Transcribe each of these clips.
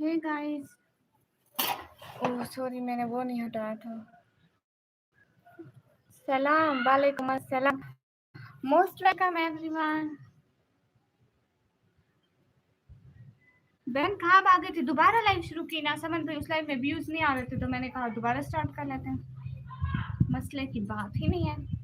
Hey guys. Oh sorry, मैंने वो नहीं हटाया था। सलाम वालेकुम अस्सलाम, मोस्ट वेलकम एवरीवन। बहन कहाँ भागे थे? दोबारा लाइव शुरू की ना, समझ गई उस लाइव में व्यूज नहीं आ रहे थे तो मैंने कहा दोबारा स्टार्ट कर लेते हैं। मसले की बात ही नहीं है।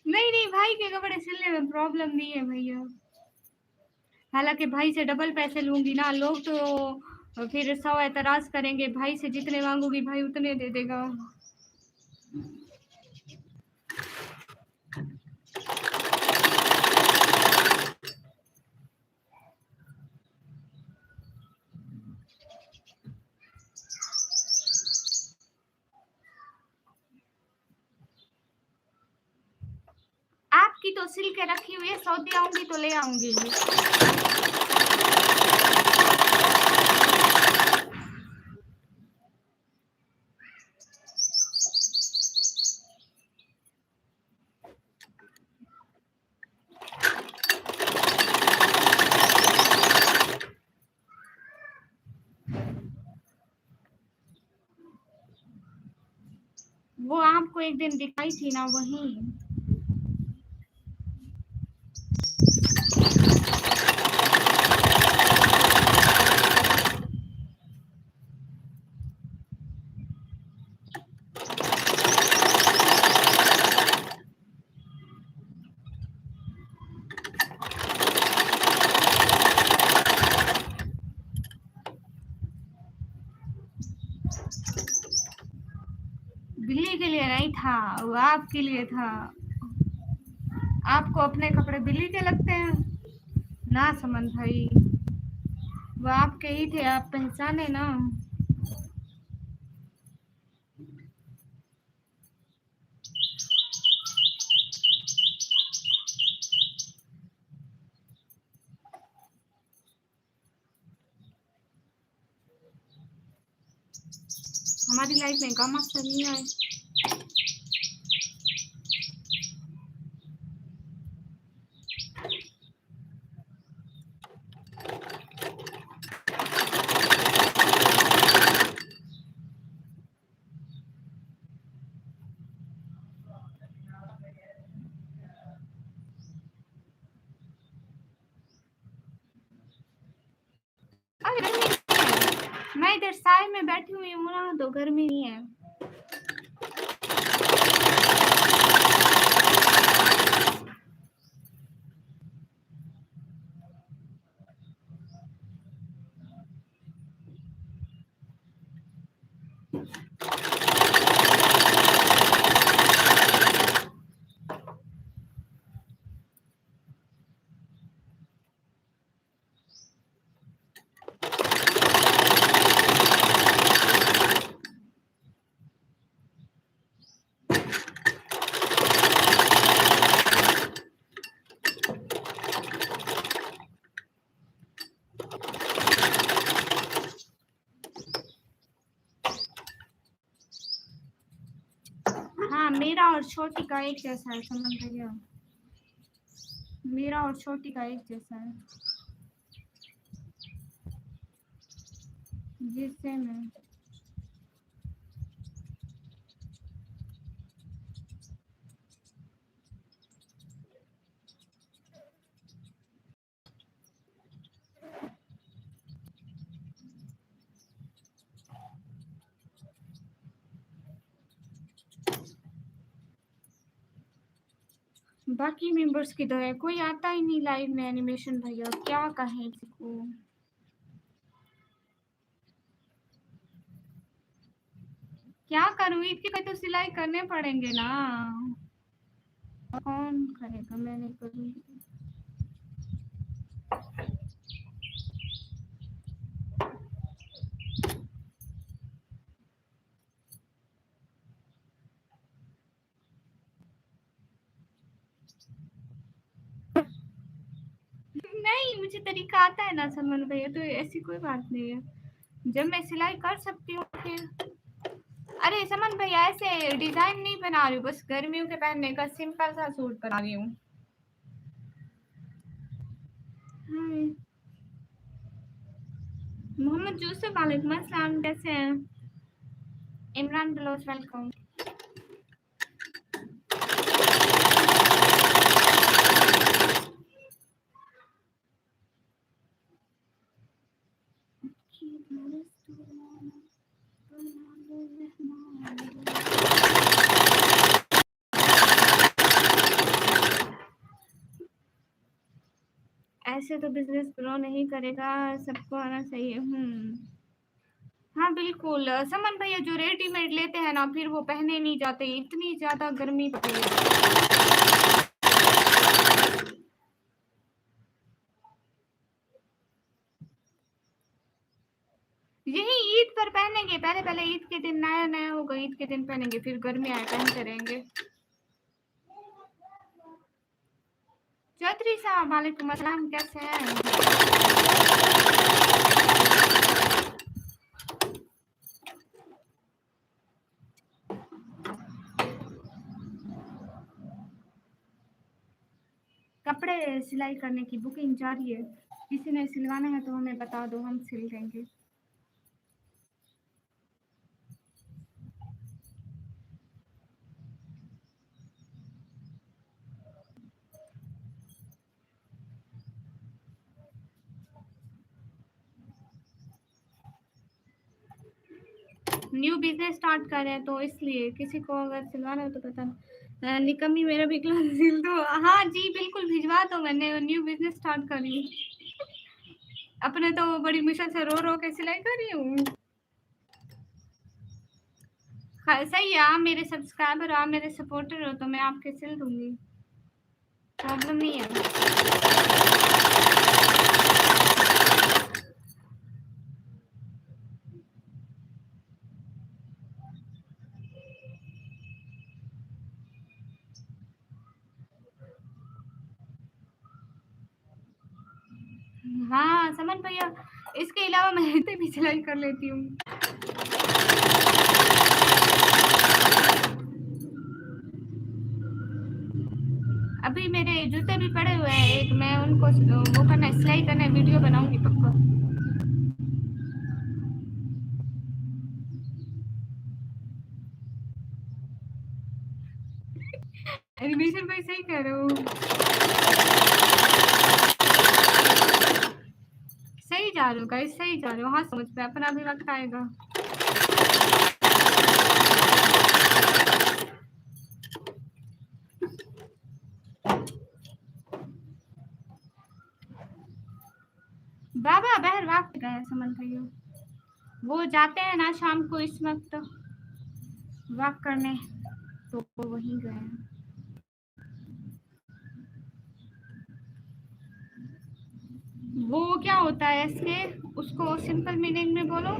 नहीं नहीं, भाई के कपड़े सिलने में प्रॉब्लम नहीं है भैया। हालांकि भाई से डबल पैसे लूंगी ना, लोग तो फिर 100 एतराज करेंगे। भाई से जितने मांगूंगी भाई उतने दे देगा। आपकी तो सिल के रखी हुई है, सऊदी आऊंगी तो ले आऊंगी। वो आपको एक दिन दिखाई थी ना, वही। बिल्ली के लिए नहीं था, वो आपके लिए था। आपको अपने कपड़े बिल्ली के लगते हैं ना समन भाई, वो आपके ही थे, आप पहचाने ना। हमारी लाइफ में गम अक्सर नहीं आए। अरे गर्मी नहीं है, मैं इधर साय में बैठी हुई हूँ ना, तो गर्मी नहीं है। हाँ, मेरा और छोटी का एक जैसा है, समझ भैया। मेरा और छोटी का एक जैसा है। जी सेम है। बाकी मेंबर्स किधर है? कोई आता ही नहीं लाइव में एनिमेशन भैया, क्या कहें इसको। क्या करूँ, इसके तो सिलाई करने पड़ेंगे ना। कौन करेगा, मैं नहीं करूँगी। नहीं, मुझे तरीका आता है ना समन भैया, तो ऐसी कोई बात नहीं है। जब मैं सिलाई कर सकती हूँ फिर। अरे समन भैया, ऐसे डिजाइन नहीं बना रही हूँ, बस गर्मियों के पहनने का सिंपल सा सूट बना रही हूँ। मोहम्मद यूसुफ, वालेकुम अस्सलाम, कैसे हैं? इमरान बलोच, वेलकम। ऐसे तो बिजनेस ग्रो नहीं करेगा, सबको आना चाहिए। हाँ बिल्कुल समन भैया, जो रेडीमेड लेते हैं ना, फिर वो पहने नहीं जाते, इतनी ज्यादा गर्मी पड़ रही है। यही ईद पर पहनेंगे, पहले पहले ईद के दिन नया नया होगा, ईद के दिन पहनेंगे, फिर गर्मी आए पहनते रहेंगे। चौधरी साहब, वालेकुम अस्सलाम, कैसे हैं? कपड़े सिलाई करने की बुकिंग जारी है, किसी ने सिलवाना है तो हमें बता दो, हम सिल देंगे। न्यू बिजनेस स्टार्ट कर रहे हैं तो इसलिए, किसी को अगर सिलवाना हो तो बता। निकम्मी, मेरा भी क्लास सिल दो। हाँ जी बिल्कुल, भिजवा दो, मैंने न्यू बिजनेस स्टार्ट कर रही हूँ। अपने तो बड़ी मुश्किल से रो रो के सिलाई कर रही हूँ। सही है, आप मेरे सब्सक्राइबर, आप मेरे सपोर्टर हो, तो मैं आपके सिल दूंगी, प्रॉब्लम नहीं है। हाँ समन भैया, इसके अलावा मैं इतनी भी सिलाई कर लेती हूँ। अभी मेरे जूते भी पड़े हुए हैं, एक मैं उनको वो करना, सिलाई करना, वीडियो बनाऊंगी पक्का। एनिमेशन भाई सही कह रहे हो, सही जा रहे हो गाइस, सही जा रहे हो। हाँ समझ पे, अपना भी वक्त आएगा। बाबा बहर वक्त गए समझ भैया, वो जाते हैं ना शाम को इस वक्त वॉक करने, तो वहीं गए हैं। वो क्या होता है इसके, उसको सिंपल मीनिंग में बोलो।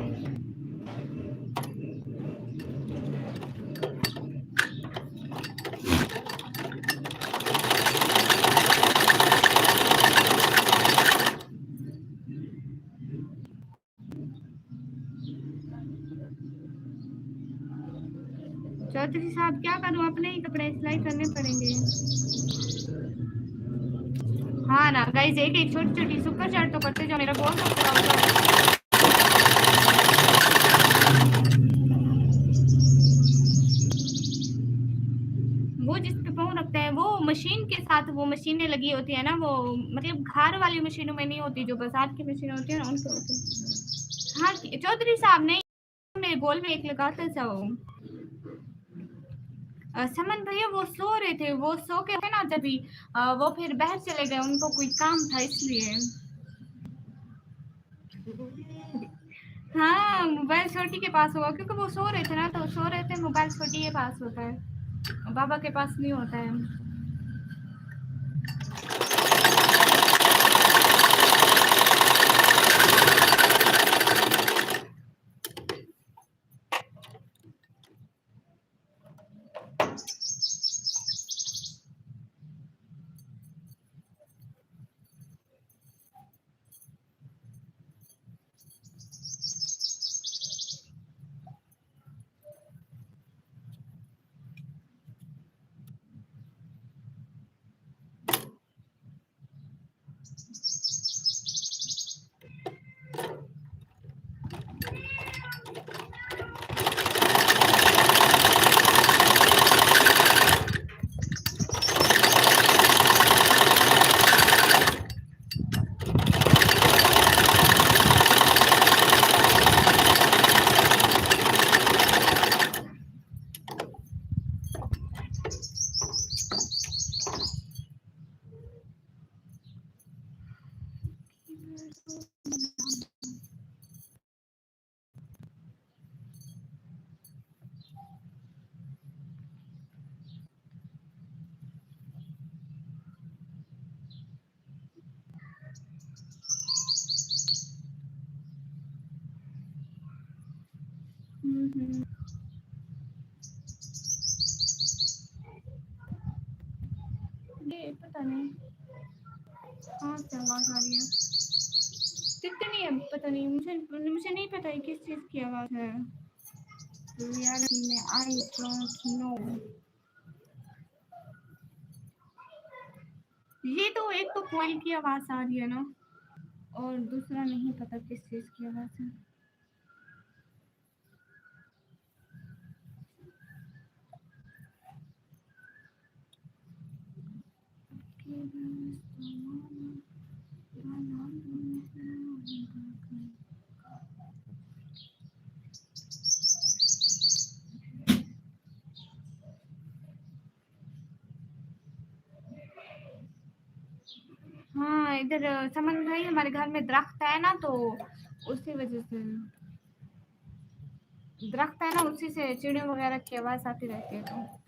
चौधरी साहब क्या करूं, अपने ही कपड़े सिलाई करने पड़ेंगे। हाँ ना गाइस, एक एक छोटी छोटी सुपर चैट तो करते जाओ, मेरा बहुत पूरा होता है। वो जिस पे पाँव रखते हैं, वो मशीन के साथ, वो मशीनें लगी होती है ना, वो मतलब घर वाली मशीनों में नहीं होती, जो बाजार की मशीनें होती है ना, उनसे होती है। हाँ चौधरी साहब, नहीं मेरे गोल में एक लगाते जाओ। समन भैया वो सो रहे थे, वो सो के थे ना तभी वो फिर बाहर चले गए, उनको कोई काम था इसलिए। हाँ, मोबाइल छोटी के पास होगा क्योंकि वो सो रहे थे ना, तो सो रहे थे, मोबाइल छोटी के पास होता है, बाबा के पास नहीं होता है। हम्म। ये पता नहीं कहाँ से आवाज आ रही है, कितनी है पता नहीं, मुझे मुझे नहीं पता है किस चीज की आवाज है। रियलिटी में आई डोंट नो। ये तो एक तो कोयल की आवाज आ रही है ना, और दूसरा नहीं पता किस चीज की आवाज है। हाँ, इधर समझ भाई हमारे घर में दरख्त है ना, तो उसी वजह से दरख्त है ना, उसी से चिड़ियों वगैरह की आवाज आती रहती है। तो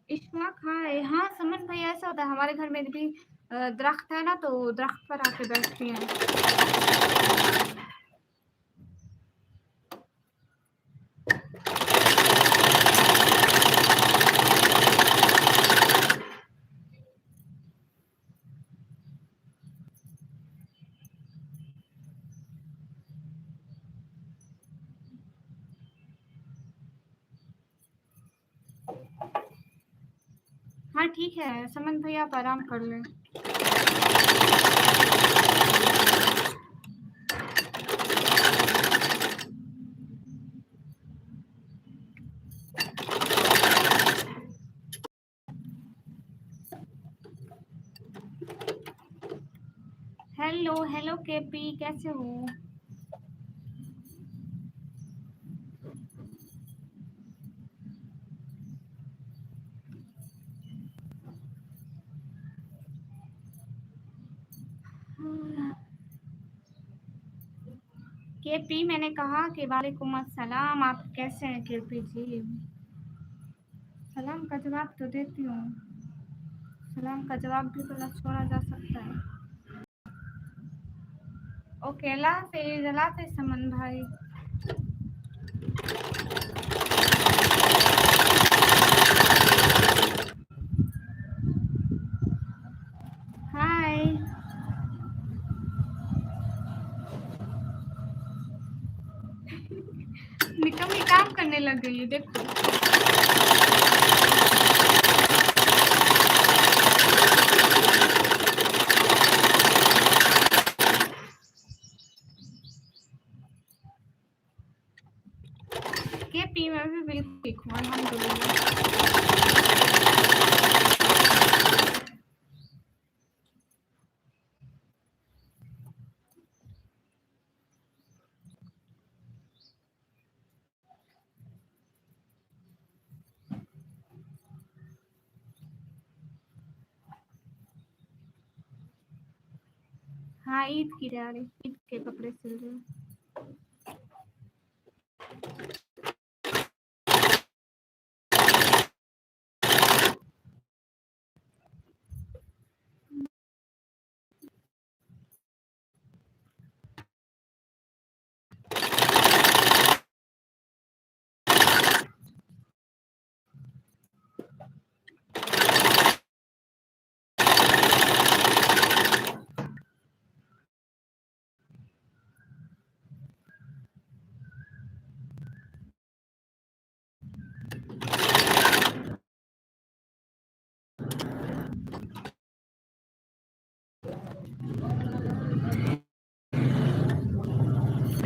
इशफाक, हाँ हाँ समन भाई, ऐसा होता है हमारे घर में भी दरख्त है ना, तो दरख्त पर आके बैठती हैं। हाँ ठीक है समन भाई, आप आराम कर लें। हेलो हेलो केपी, कैसे हो? केपी, मैंने कहा कि वालेकुम अस्सलाम, आप कैसे हैं केपी जी? सलाम का जवाब तो देती हूँ, सलाम का जवाब भी तो छोड़ा जा सकता है। ओके, अल्लाह हाफिज़ समन भाई। हाय। निकम्मी काम करने लग गई है देखो। केपी मैं भी बिल्कुल ठीक हूँ अल्हम्दुलिल्लाह। हाँ, ईद की तैयारी, ईद के कपड़े सिल रही हूँ।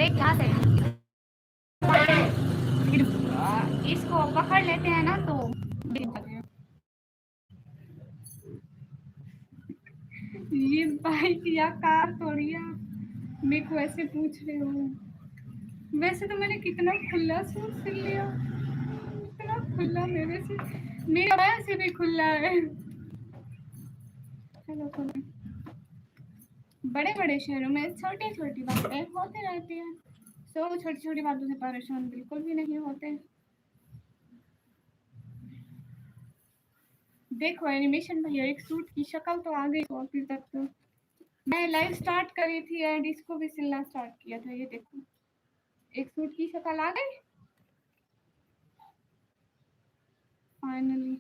देख यहाँ से फिर इसको पकड़ लेते हैं ना तो ये बाइक या कार थोड़ी है मेरे को ऐसे पूछ रहे हो। वैसे तो मैंने कितना खुला सूट सिल लिया, इतना खुला मेरे से, मेरा पैर से भी खुला है। चलो चलो, बड़े बड़े शहरों में छोटी छोटी बातें होती रहती हैं, तो छोटी छोटी बातों से परेशान बिल्कुल भी नहीं होते। देखो एनिमेशन भैया, एक सूट की शक्ल तो आ गई अभी तक तो। मैं लाइव स्टार्ट करी थी एंड इसको भी सिलना स्टार्ट किया था, ये देखो एक सूट की शक्ल आ गई फाइनली।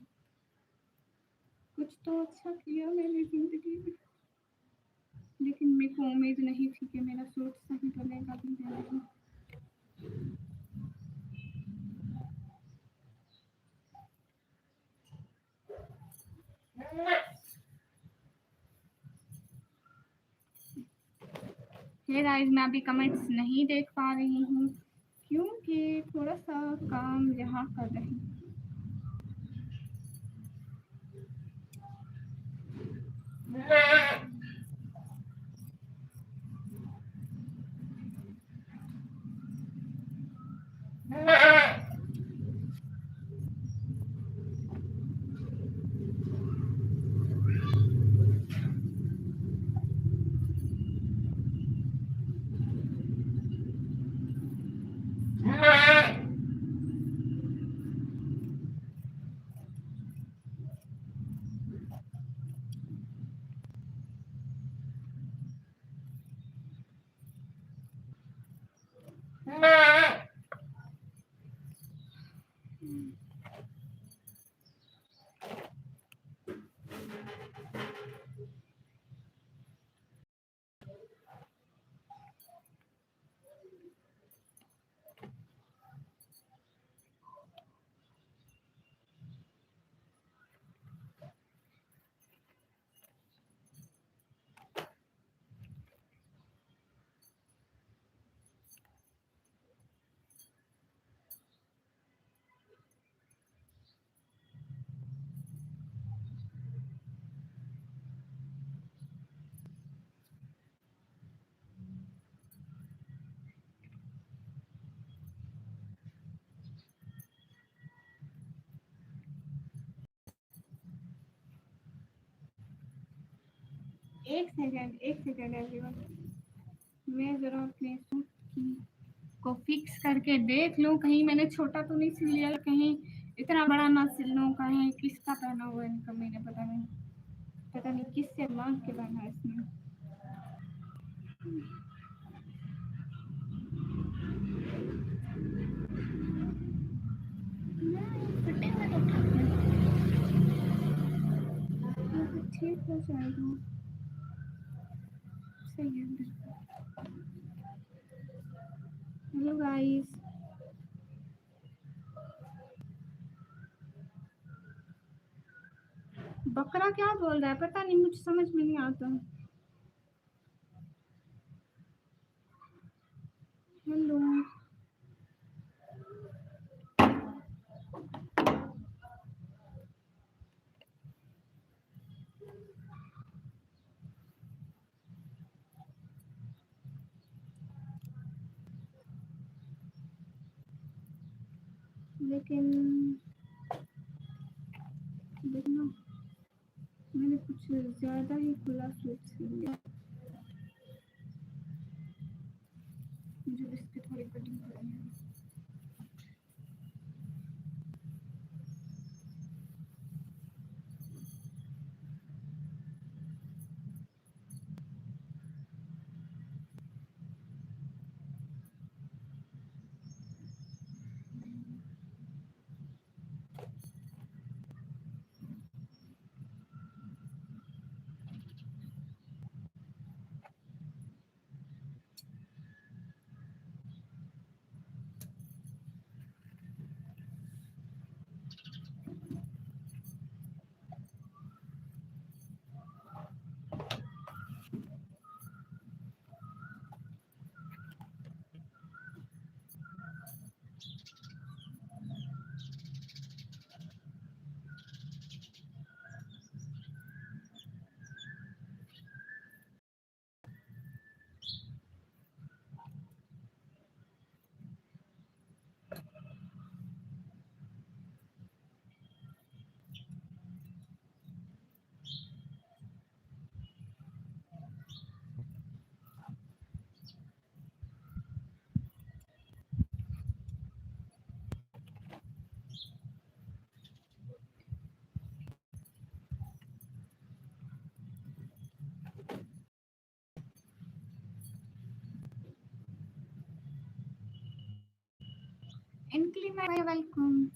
कुछ तो अच्छा किया मेरी जिंदगी में, लेकिन मेरे को उम्मीद नहीं थी कि मेरा सूट सही बनेगा भी नहीं। हे गाइस, मैं अभी कमेंट्स नहीं देख पा रही हूँ क्योंकि थोड़ा सा काम यहाँ कर रही हूँ। एक सेकेंड एवरीवन, मैं जरा अपने सूट की को फिक्स करके देख लूं, कहीं मैंने छोटा तो नहीं सिल लिया, कहीं इतना बड़ा ना सिल लूं, कहीं किसका पहना हुआ है इनका, मैंने पता नहीं किससे मांग के पहना है इसमें। ठीक हो जाएगा, सही है। हेलो गाइस, बकरा क्या बोल रहा है पता नहीं, मुझे समझ में नहीं आता। हेलो लेकिन देखना, मैंने कुछ ज़्यादा ही खुला स्विच लिया, मुझे इस पे थोड़ी कटिंग करनी है। इनके लिए वेलकम।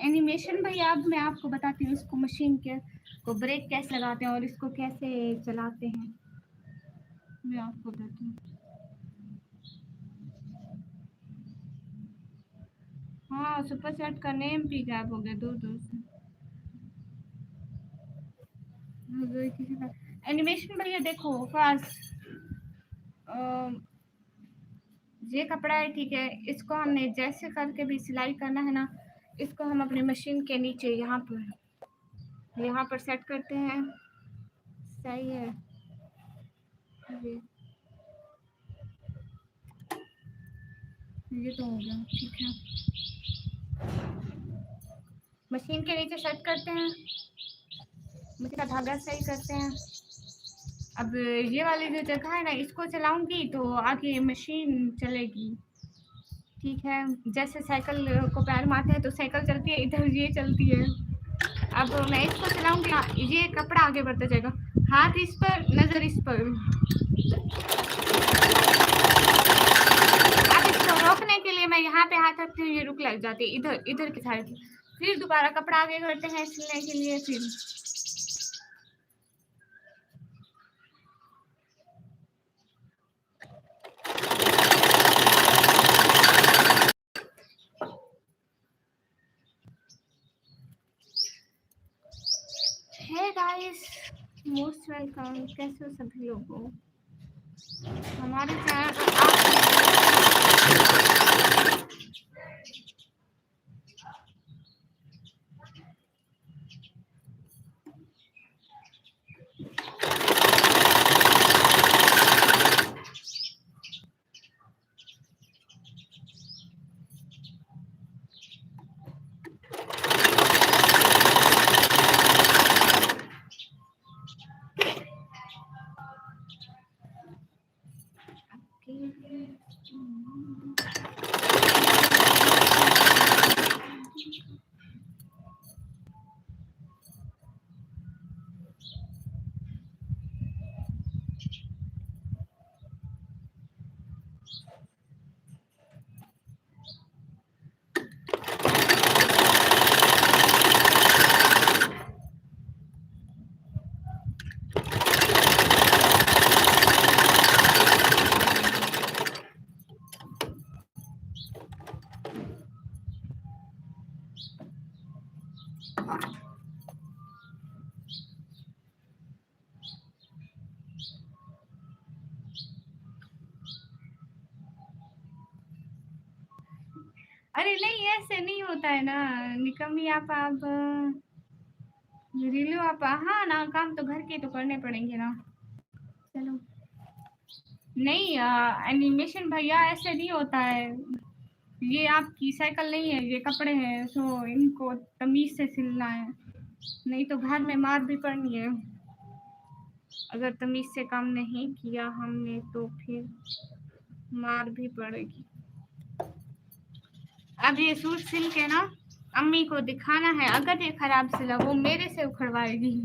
एनिमेशन भैया अब मैं आपको बताती हूँ इसको मशीन के को ब्रेक कैसे लगाते हैं और इसको कैसे चलाते हैं, मैं आपको बताती हूँ। हाँ सुपर सेट का नेम भी गायब हो गया दूर दूर से। किसी का एनिमेशन भैया देखो फास्ट, ये कपड़ा है ठीक है, इसको हमने जैसे करके भी सिलाई करना है ना, इसको हम अपनी मशीन के नीचे यहाँ पर सेट करते हैं। सही है ये तो हो गया ठीक है, मशीन के नीचे सेट करते हैं, मुझे का धागा सही करते हैं। अब ये वाली जो जगह है ना, इसको चलाऊंगी तो आगे मशीन चलेगी, ठीक है। जैसे साइकिल को पैर मारते हैं तो साइकिल चलती है, इधर ये चलती है। अब मैं इसको चलाऊंगी, ये कपड़ा आगे बढ़ता जाएगा, हाथ इस पर नजर इस पर। अब इसको रोकने के लिए मैं यहाँ पे हाथ रखती हूँ, ये रुक लग जाती है इधर इधर की साइड, फिर दोबारा कपड़ा आगे करते हैं सिलने के लिए। फिर हे गाइस, मोस्ट वेलकम, कैसे हो सभी लोगों, हमारे चैनल पर अरे नहीं, ऐसे नहीं होता है ना निकम्मी आप रिल्लू आप। हाँ ना, काम तो घर के तो करने पड़ेंगे ना। चलो नहीं एनिमेशन भैया ऐसे नहीं होता है। ये आपकी साइकिल नहीं है, ये कपड़े हैं, सो इनको तमीज से सिलना है, नहीं तो घर में मार भी पड़नी है। अगर तमीज से काम नहीं किया हमने तो फिर मार भी पड़ेगी। अब ये सूट सिल के ना अम्मी को दिखाना है, अगर ये खराब सिला वो मेरे से उखड़वाएगी।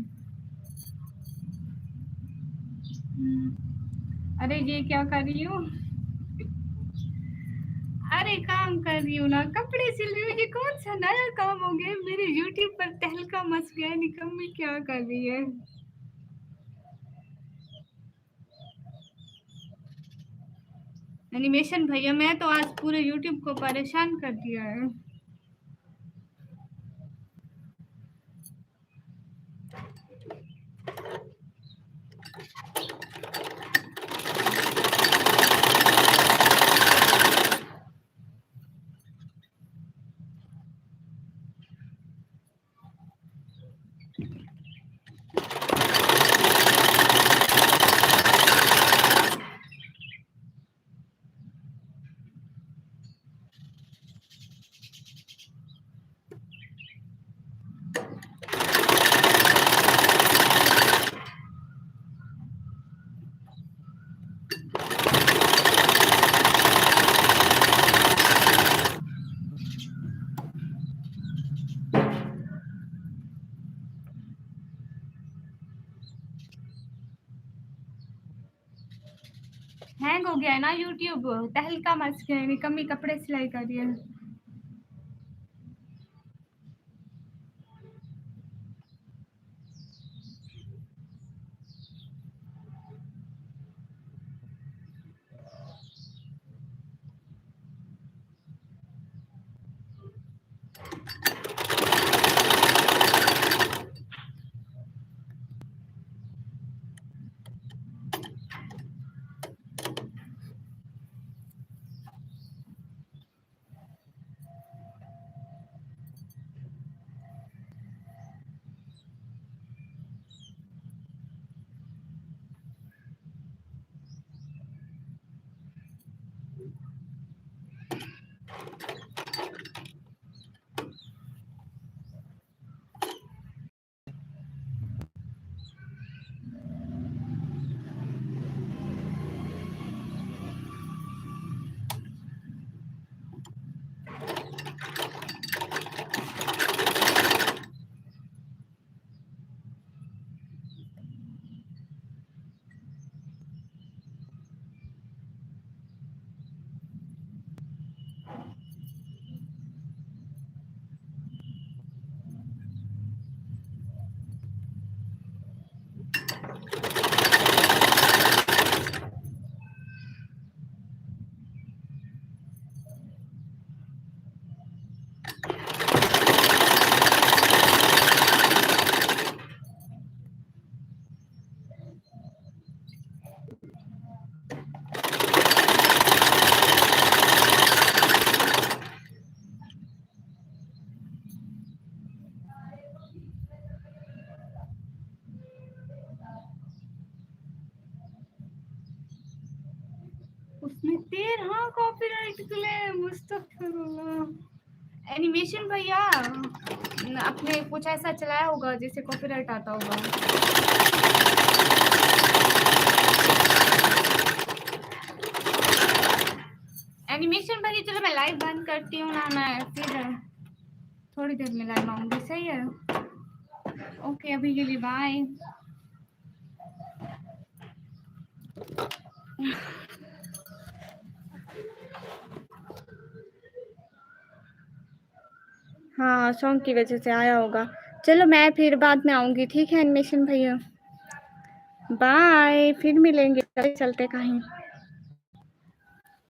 अरे ये क्या कर रही हूँ? अरे काम कर रही हूँ ना, कपड़े सिल रही हूँ। ये कौन सा नया काम हो गया मेरे यूट्यूब पर? तहलका मच गया। निकम्मी क्या कर रही है? एनिमेशन भैया मैं तो आज पूरे यूट्यूब को परेशान कर दिया है। हैंग हो गया है ना यूट्यूब, तहलका मच गया है। निकम्मी कपड़े सिलाई कर रही है। उसमें 13 कॉपीराइट क्लेम, मुस्तगफिरुल्लाह। एनिमेशन भैया आपने कुछ ऐसा चलाया होगा जिससे कॉपीराइट आता होगा। एनिमेशन भैया चलो मैं लाइव बंद करती हूँ ना, मैं फिर थोड़ी देर में लाइव आऊंगी, सही है? ओके अभी के लिए बाय। हाँ सॉन्ग की वजह से आया होगा। चलो मैं फिर बाद में आऊँगी, ठीक है एनिमेशन भैया? बाय, फिर मिलेंगे, चलते कहीं।